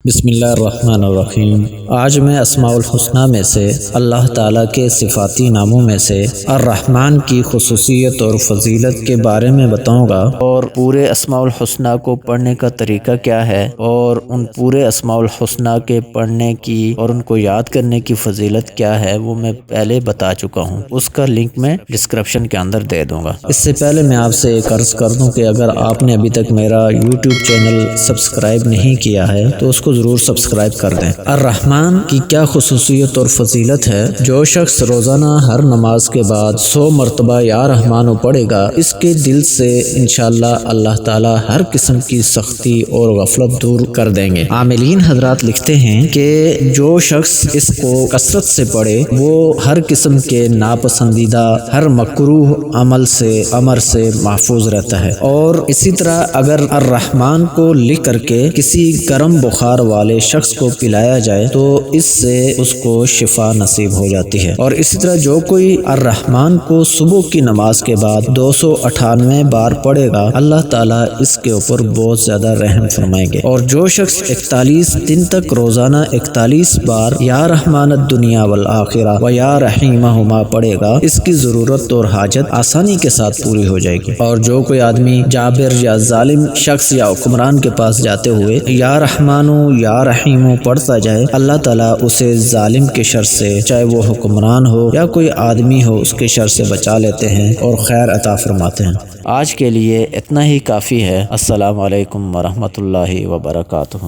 بسم اللہ الرحمن الرحیم۔ آج میں اسماء الحسنہ میں سے اللہ تعالیٰ کے صفاتی ناموں میں سے الرحمن کی خصوصیت اور فضیلت کے بارے میں بتاؤں گا، اور پورے اسماء الحسنہ کو پڑھنے کا طریقہ کیا ہے، اور ان پورے اسماء الحسنہ کے پڑھنے کی اور ان کو یاد کرنے کی فضیلت کیا ہے وہ میں پہلے بتا چکا ہوں۔ اس کا لنک میں ڈسکرپشن کے اندر دے دوں گا۔ اس سے پہلے میں آپ سے ایک عرض کر دوں کہ اگر آپ نے ابھی تک میرا یوٹیوب چینل سبسکرائب نہیں کیا ہے تو اس کو ضرور سبسکرائب کر دیں۔ الرحمن کی کیا خصوصیت اور فضیلت ہے؟ جو شخص روزانہ ہر نماز کے بعد 100 مرتبہ یا رحمانو پڑھے گا، اس کے دل سے انشاءاللہ اللہ تعالی ہر قسم کی سختی اور غفلت دور کر دیں گے۔ عاملین حضرات لکھتے ہیں کہ جو شخص اس کو کثرت سے پڑھے وہ ہر قسم کے ناپسندیدہ ہر مکروہ عمل سے امر سے محفوظ رہتا ہے، اور اسی طرح اگر الرحمن کو لکھ کر کے کسی گرم بخار والے شخص کو پلایا جائے تو اس سے اس کو شفا نصیب ہو جاتی ہے۔ اور اسی طرح جو کوئی الرحمن کو صبح کی نماز کے بعد 298 بار پڑھے گا، اللہ تعالیٰ اس کے اوپر بہت زیادہ رحم فرمائیں گے۔ اور جو شخص 41 دن تک روزانہ 41 بار یا رحمان الدنیا والآخرہ و یا رحیمہما پڑھے گا، اس کی ضرورت اور حاجت آسانی کے ساتھ پوری ہو جائے گی۔ اور جو کوئی آدمی جابر یا ظالم شخص یا حکمران کے پاس جاتے ہوئے یا رحمانو یا رحیمو پڑھتا جائے، اللہ تعالیٰ اسے ظالم کے شر سے، چاہے وہ حکمران ہو یا کوئی آدمی ہو، اس کے شر سے بچا لیتے ہیں اور خیر عطا فرماتے ہیں۔ آج کے لیے اتنا ہی کافی ہے۔ السلام علیکم ورحمۃ اللہ وبرکاتہ۔